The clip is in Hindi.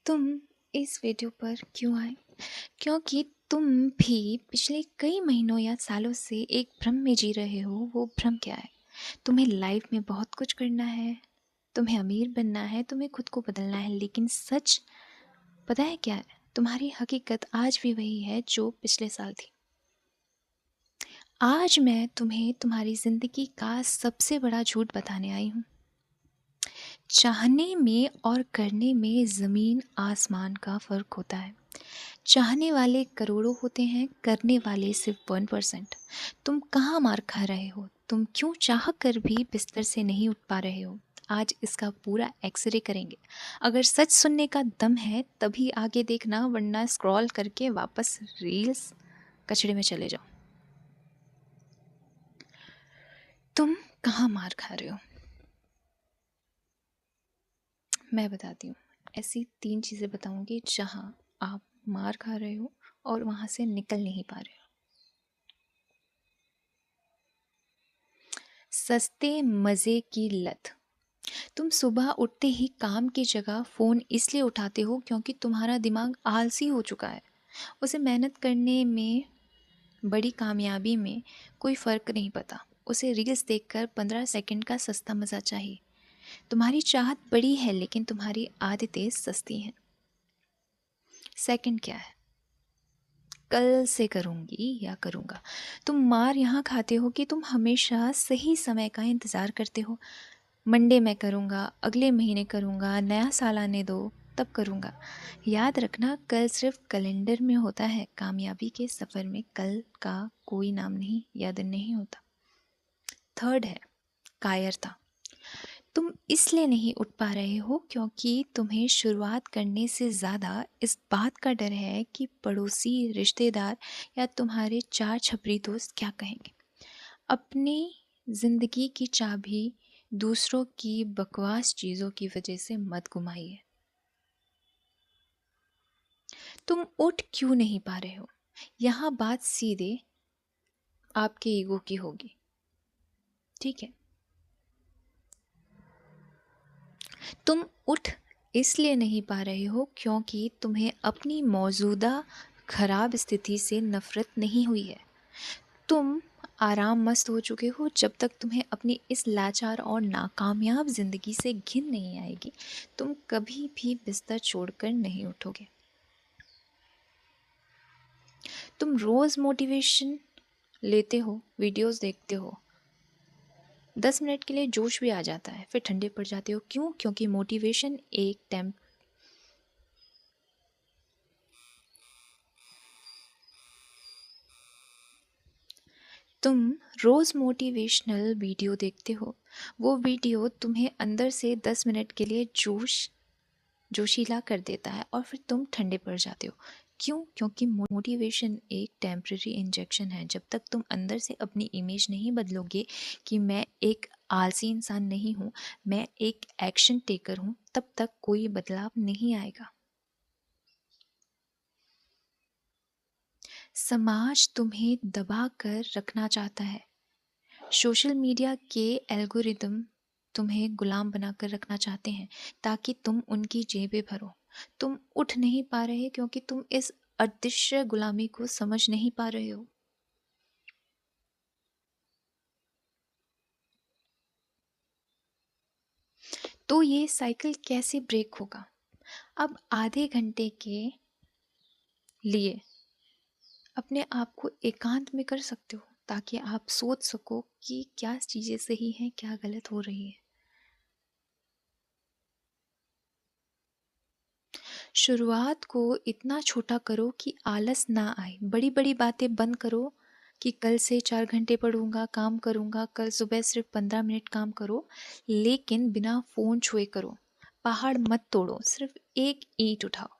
तुम इस वीडियो पर क्यों आए? क्योंकि तुम भी पिछले कई महीनों या सालों से एक भ्रम में जी रहे हो। वो भ्रम क्या है? तुम्हें लाइफ में बहुत कुछ करना है, तुम्हें अमीर बनना है, तुम्हें खुद को बदलना है, लेकिन सच पता है क्या है? तुम्हारी हकीकत आज भी वही है जो पिछले साल थी। आज मैं तुम्हें तुम्हारी जिंदगी का सबसे बड़ा झूठ बताने आई हूँ। चाहने में और करने में ज़मीन आसमान का फ़र्क होता है। चाहने वाले करोड़ों होते हैं, करने वाले सिर्फ 1%। तुम कहाँ मार खा रहे हो? तुम क्यों चाह कर भी बिस्तर से नहीं उठ पा रहे हो? आज इसका पूरा एक्सरे करेंगे। अगर सच सुनने का दम है तभी आगे देखना, वरना स्क्रॉल करके वापस रील्स कचड़े में चले जाओ। तुम कहाँ मार खा रहे हो? मैं बताती हूँ। ऐसी 3 चीज़ें बताऊँगी जहाँ आप मार खा रहे हो और वहाँ से निकल नहीं पा रहे हो। सस्ते मज़े की लत। तुम सुबह उठते ही काम की जगह फ़ोन इसलिए उठाते हो क्योंकि तुम्हारा दिमाग आलसी हो चुका है। उसे मेहनत करने में, बड़ी कामयाबी में कोई फ़र्क नहीं पता। उसे रील्स देखकर 15 सेकंड का सस्ता मज़ा चाहिए। तुम्हारी चाहत बड़ी है लेकिन तुम्हारी आदतें सस्ती हैं। सेकंड क्या है? कल से करूँगी या करूँगा। तुम मार यहाँ खाते हो कि तुम हमेशा सही समय का इंतज़ार करते हो। मंडे मैं करूँगा, अगले महीने करूँगा, नया साल आने दो तब करूँगा। याद रखना, कल सिर्फ कैलेंडर में होता है, कामयाबी के सफ़र में कल का कोई नाम नहीं या दिन नहीं होता। थर्ड है कायरता। तुम इसलिए नहीं उठ पा रहे हो क्योंकि तुम्हें शुरुआत करने से ज़्यादा इस बात का डर है कि पड़ोसी, रिश्तेदार या तुम्हारे 4 छपरी दोस्त क्या कहेंगे। अपनी ज़िंदगी की चाबी दूसरों की बकवास चीज़ों की वजह से मत घुमाइए। तुम उठ क्यों नहीं पा रहे हो? यहाँ बात सीधे आपके ईगो की होगी, ठीक है? तुम उठ इसलिए नहीं पा रहे हो क्योंकि तुम्हें अपनी मौजूदा खराब स्थिति से नफरत नहीं हुई है। तुम आराम मस्त हो चुके हो। जब तक तुम्हें अपनी इस लाचार और नाकामयाब ज़िंदगी से घिन नहीं आएगी, तुम कभी भी बिस्तर छोड़कर नहीं उठोगे। तुम रोज़ मोटिवेशन लेते हो, वीडियोस देखते हो, 10 मिनट के लिए जोश भी आ जाता है, फिर ठंडे पड़ जाते हो। क्यों? क्योंकि मोटिवेशन एक तुम रोज़ मोटिवेशनल वीडियो देखते हो, वो वीडियो तुम्हें अंदर से 10 मिनट के लिए जोशीला कर देता है और फिर तुम ठंडे पड़ जाते हो। क्यों? क्योंकि मोटिवेशन एक टेम्परेरी इंजेक्शन है। जब तक तुम अंदर से अपनी इमेज नहीं बदलोगे कि मैं एक आलसी इंसान नहीं हूँ, मैं एक एक्शन टेकर हूँ, तब तक कोई बदलाव नहीं आएगा। समाज तुम्हें दबा कर रखना चाहता है। सोशल मीडिया के एल्गोरिदम तुम्हें गुलाम बनाकर रखना चाहते हैं ताकि तुम उनकी जेबें भरो। तुम उठ नहीं पा रहे क्योंकि तुम इस अदृश्य गुलामी को समझ नहीं पा रहे हो। तो ये साइकिल कैसे ब्रेक होगा? अब आधे घंटे के लिए अपने आप को एकांत में कर सकते हो ताकि आप सोच सको कि क्या चीज़ें सही हैं, क्या गलत हो रही है। शुरुआत को इतना छोटा करो कि आलस ना आए। बड़ी बड़ी बातें बंद करो कि कल से 4 घंटे पढ़ूंगा, काम करूंगा, कल सुबह सिर्फ 15 मिनट काम करो, लेकिन बिना फ़ोन छुए करो। पहाड़ मत तोड़ो, सिर्फ एक ईंट उठाओ।